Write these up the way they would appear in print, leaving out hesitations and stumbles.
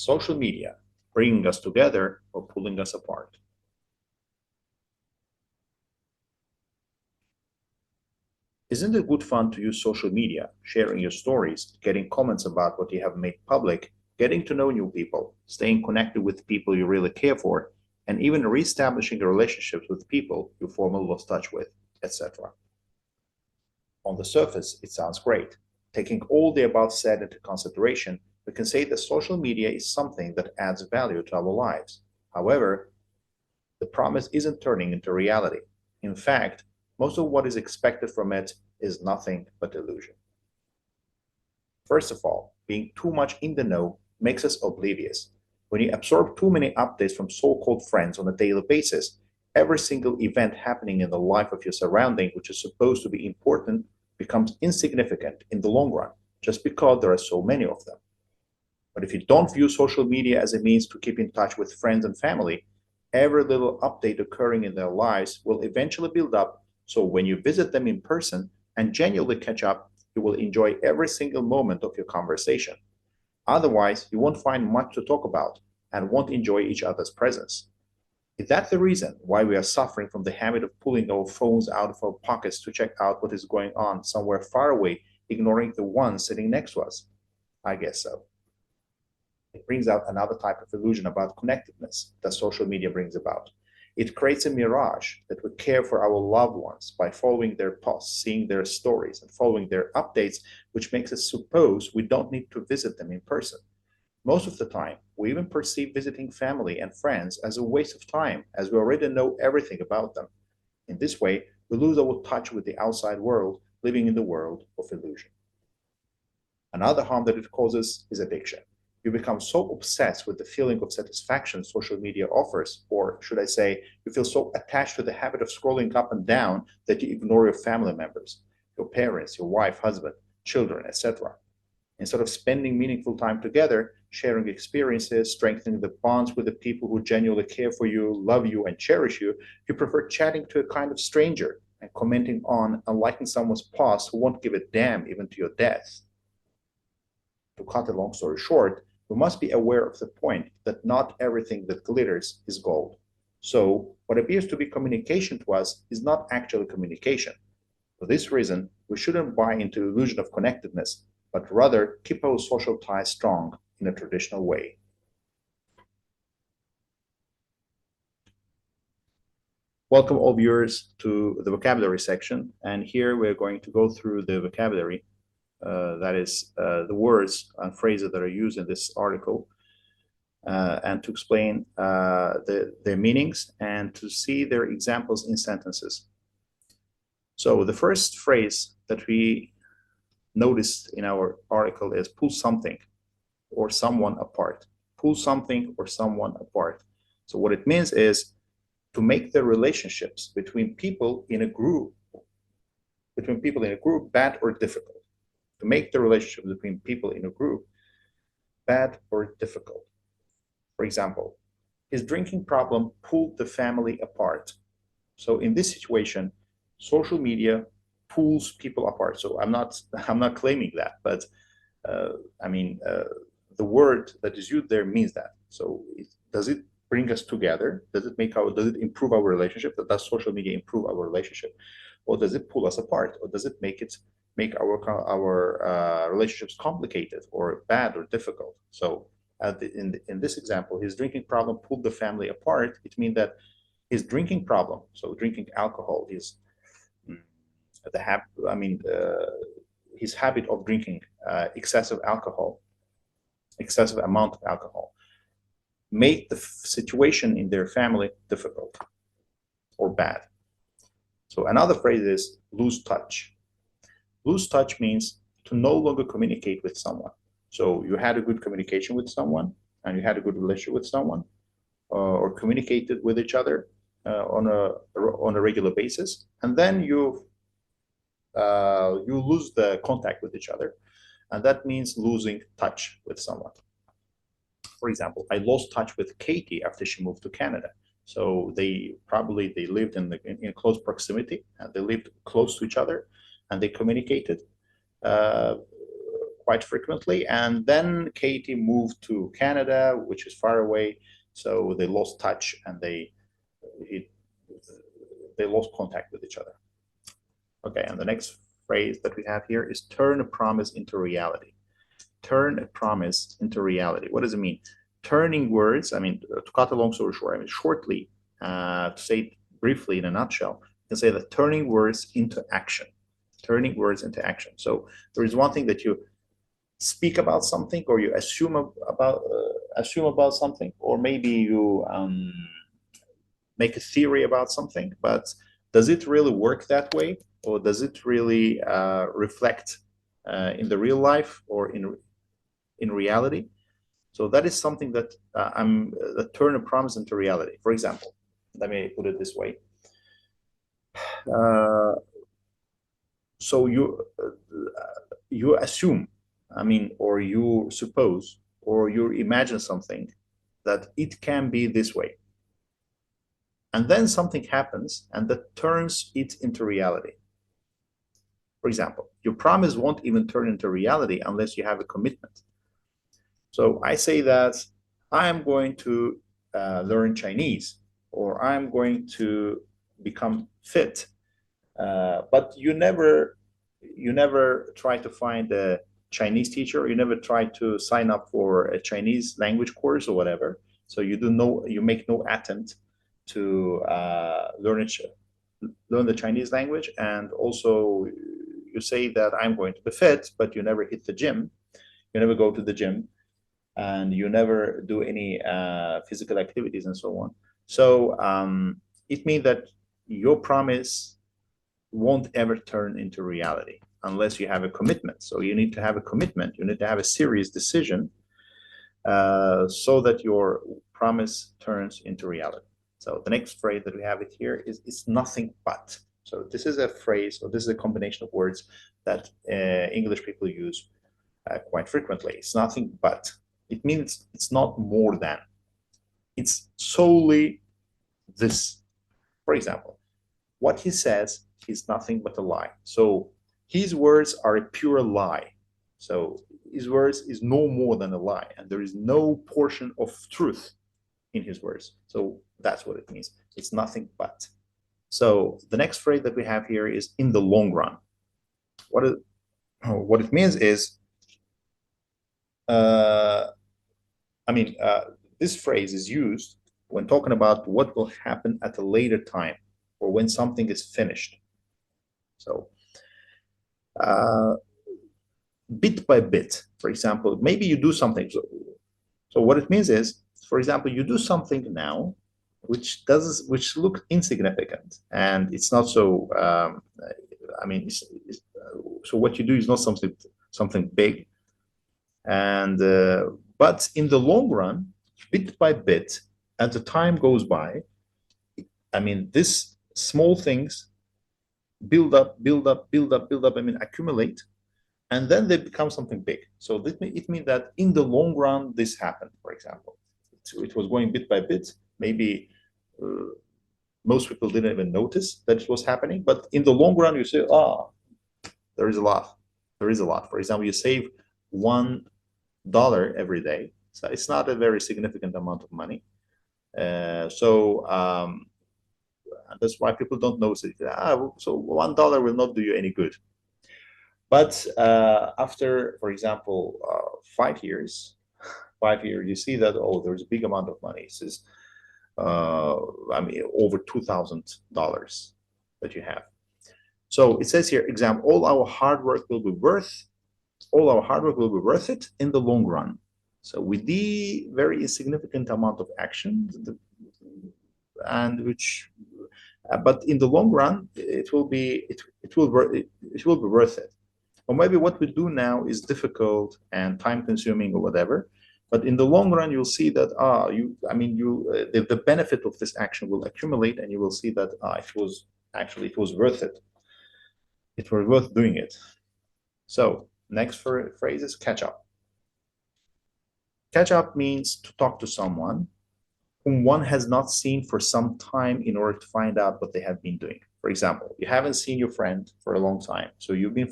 Social media, bringing us together or pulling us apart? Isn't it good fun to use social media, sharing your stories, getting comments about what you have made public, getting to know new people, staying connected with people you really care for, and even reestablishing relationships with people you formerly lost touch with, etc.? On the surface, it sounds great. Taking all the above said into consideration, we can say that social media is something that adds value to our lives. However, the promise isn't turning into reality. In fact, most of what is expected from it is nothing but illusion. First of all, being too much in the know makes us oblivious. When you absorb too many updates from so called friends on a daily basis, every single event happening in the life of your surrounding, which is supposed to be important, becomes insignificant in the long run, just because there are so many of them. But if you don't view social media as a means to keep in touch with friends and family, every little update occurring in their lives will eventually build up. So when you visit them in person and genuinely catch up, you will enjoy every single moment of your conversation. Otherwise, you won't find much to talk about and won't enjoy each other's presence. Is that the reason why we are suffering from the habit of pulling our phones out of our pockets to check out what is going on somewhere far away, ignoring the one sitting next to us? I guess so. It brings out another type of illusion about connectedness that social media brings about. It creates a mirage that we care for our loved ones by following their posts, seeing their stories, and following their updates, which makes us suppose we don't need to visit them in person. Most of the time, we even perceive visiting family and friends as a waste of time, as we already know everything about them. In this way, we lose our touch with the outside world, living in the world of illusion. Another harm that it causes is addiction. You become so obsessed with the feeling of satisfaction social media offers, or should I say, you feel so attached to the habit of scrolling up and down that you ignore your family members, your parents, your wife, husband, children, etc. Instead of spending meaningful time together, sharing experiences, strengthening the bonds with the people who genuinely care for you, love you, and cherish you, you prefer chatting to a kind of stranger and commenting on and liking someone's post who won't give a damn even to your death. To cut a long story short, we must be aware of the point that not everything that glitters is gold. So, what appears to be communication to us is not actually communication. For this reason, we shouldn't buy into the illusion of connectedness, but rather keep our social ties strong in a traditional way. Welcome all viewers to the vocabulary section, and here we're going to go through the vocabulary, that is the words and phrases that are used in this article, and to explain their meanings and to see their examples in sentences. So the first phrase that we noticed in our article is pull something or someone apart. Pull something or someone apart. So what it means is to make the relationships between people in a group bad or difficult. To make the relationship between people in a group bad or difficult. For example, his drinking problem pulled the family apart. So in this situation, social media pulls people apart. So I'm not claiming that, but uh, I mean the word that is used there means that. So does it bring us together? Does it improve our relationship? Does social media improve our relationship, or does it pull us apart, or does it make our relationships complicated or bad or difficult? So in this example, his drinking problem pulled the family apart. It means that his drinking problem, so drinking alcohol, mm, his habit of drinking excessive amount of alcohol, made the situation in their family difficult or bad. So another phrase is lose touch. Lose touch means to no longer communicate with someone. So you had a good communication with someone and you had a good relationship with someone, or communicated with each other on a regular basis, and then you lose the contact with each other, and that means losing touch with someone. For example, I lost touch with Katie after she moved to Canada. So they lived in close proximity, and they lived close to each other, and they communicated uh, quite frequently. And then Katie moved to Canada, which is far away. So they lost touch and they lost contact with each other. Okay, and the next phrase that we have here is turn a promise into reality. Turn a promise into reality. What does it mean? Turning words, I mean, to cut a long story short, I mean, shortly, to say it briefly in a nutshell, you can say that turning words into action. Turning words into action. So there is one thing that you speak about something, or you assume about something, or maybe you make a theory about something, but does it really work that way, or does it really reflect in the real life or in reality? So that is something that that turn a promise into reality. For example, let me put it this way. So you assume, I mean, or you suppose, or you imagine something that it can be this way. And then something happens and that turns it into reality. For example, your promise won't even turn into reality unless you have a commitment. So I say that I am going to learn Chinese, or I'm going to become fit, but you never try to find a Chinese teacher. You never try to sign up for a Chinese language course or whatever. So you make no attempt to learn the Chinese language, and also you say that I'm going to be fit, but you never hit the gym. You never go to the gym, and you never do any physical activities and so on. So it means that your promise won't ever turn into reality unless you have a commitment. So you need to have a commitment. You need to have a serious decision so that your promise turns into reality. So the next phrase that we have it here is "it's nothing but." So this is a phrase, or this is a combination of words that English people use quite frequently. It's nothing but. It means it's not more than. It's solely this. For example, what he says is nothing but a lie. So his words are a pure lie. So his words is no more than a lie, and there is no portion of truth in his words. So that's what it means. It's nothing but. So the next phrase that we have here is "in the long run." What it means is, this phrase is used when talking about what will happen at a later time, or when something is finished. So bit by bit, for example, maybe you do something. So what it means is, for example, you do something now which look insignificant, and it's not so. So what you do is not something big, and but in the long run, bit by bit, as the time goes by, I mean, these small things build up, build up, build up, build up. I mean, accumulate, and then they become something big. So it means that in the long run, this happened. For example, it was going bit by bit. Maybe most people didn't even notice that it was happening, but in the long run, you say, there is a lot. There is a lot. For example, you save $1 every day, so it's not a very significant amount of money. That's why people don't notice it. So $1 will not do you any good. But after, for example, 5 years, you see that there's a big amount of money. This is over $2,000 that you have. So it says here, example, all our hard work will be worth it in the long run. So with the very insignificant amount of action, but in the long run, it will be worth it. Or maybe what we do now is difficult and time consuming or whatever, but in the long run, you'll see that the benefit of this action will accumulate, and you will see that it was worth it. It was worth doing it. So next phrase is catch up. Catch up means to talk to someone whom one has not seen for some time in order to find out what they have been doing. For example, you haven't seen your friend for a long time, so you've been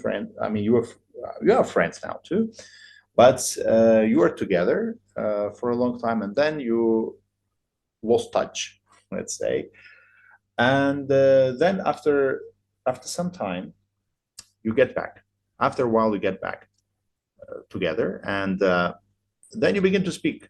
you are friends now too, but you are together for a long time, and then you lost touch, let's say, and then after some time you get back. After a while, you get back together, and then you begin to speak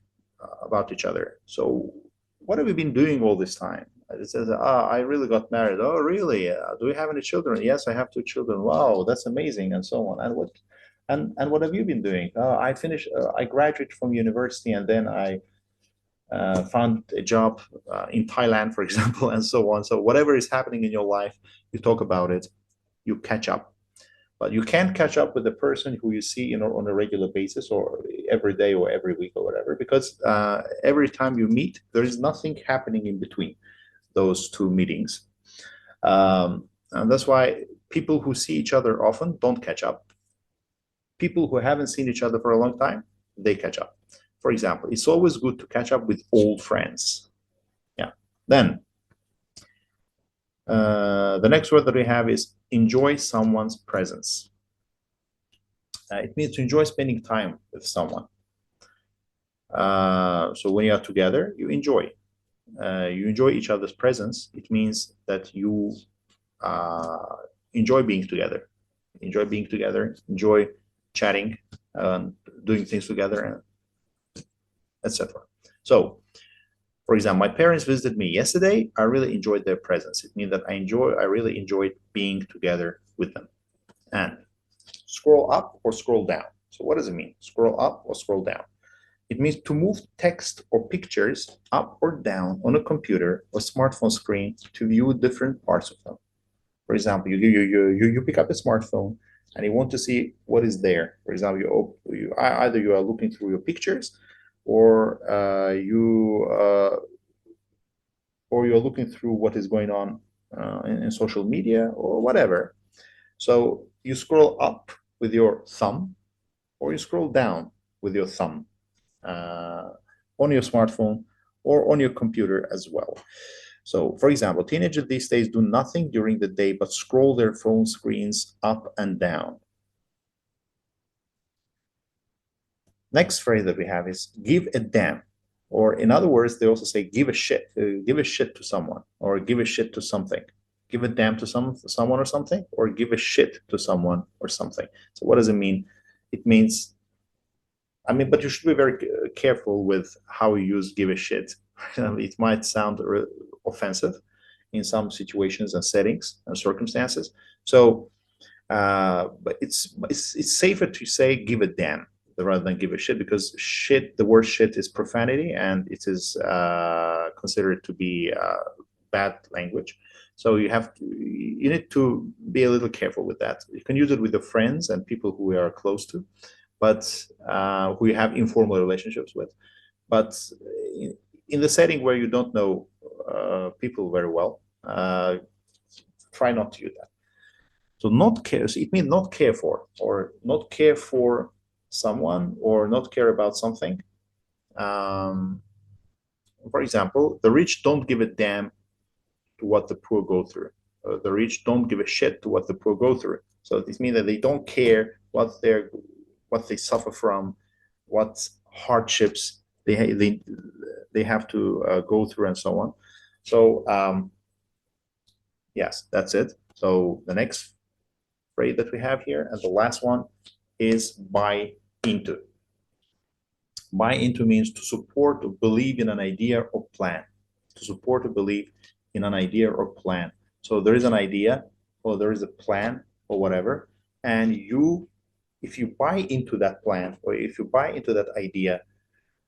about each other. So, what have you been doing all this time? It says, I really got married. Oh, really? Do you have any children? Yes, I have two children. Wow, that's amazing, and so on. And what have you been doing? I finished. I graduated from university, and then I found a job in Thailand, for example, and so on. So whatever is happening in your life, you talk about it, you catch up. But you can't catch up with the person who you see, on a regular basis or every day or every week or whatever, because every time you meet, there is nothing happening in between those two meetings. And that's why people who see each other often don't catch up. People who haven't seen each other for a long time, they catch up. For example, it's always good to catch up with old friends. Yeah. Then the next word that we have is enjoy someone's presence. It means to enjoy spending time with someone. So when you are together, you enjoy. You enjoy each other's presence. It means that you enjoy being together. Enjoy being together. Enjoy chatting, doing things together, etc. So, for example, my parents visited me yesterday. I really enjoyed their presence. It means that I really enjoyed being together with them. And scroll up or scroll down. So what does it mean? Scroll up or scroll down? It means to move text or pictures up or down on a computer or smartphone screen to view different parts of them. For example, you pick up a smartphone and you want to see what is there. For example, either you are looking through your pictures, or you're looking through what is going on in social media or whatever. So you scroll up with your thumb, or you scroll down with your thumb on your smartphone or on your computer as well. So, for example, teenagers these days do nothing during the day but scroll their phone screens up and down. Next phrase that we have is give a damn. Or in other words, they also say give a shit. Give a shit to someone, or give a shit to something. Give a damn to someone or something, or give a shit to someone or something. So what does it mean? It means, but you should be very careful with how you use give a shit. It might sound offensive in some situations and settings and circumstances. So, but it's safer to say give a damn rather than give a shit, because the word shit is profanity, and it is considered to be bad language. So you need to be a little careful with that. You can use it with your friends and people who we are close to, but who you have informal relationships with. But in the setting where you don't know people very well, try not to do that. So not care, so it means not care for, or not care for someone, or not care about something. For example, the rich don't give a damn to what the poor go through. The rich don't give a shit to what the poor go through. So this means that they don't care what they suffer from, what hardships they have to go through, and so on. So yes, that's it. So the next phrase that we have here, and the last one, is buy into. Buy into means to support or believe in an idea or plan. To support or believe in an idea or plan. So there is an idea, or there is a plan, or whatever, and if you buy into that plan, or if you buy into that idea,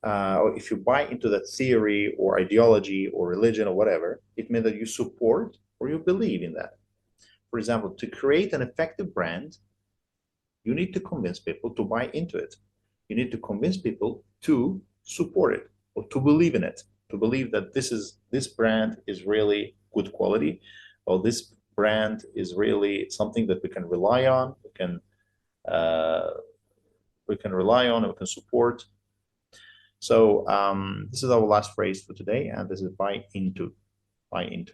or if you buy into that theory or ideology or religion or whatever, it means that you support or you believe in that. For example, to create an effective brand, you need to convince people to buy into it. You need to convince people to support it or to believe in it, to believe that this brand is really good quality, or this brand is really something that we can rely on, we can rely on, and we can support. So this is our last phrase for today, and this is buy into. Buy into.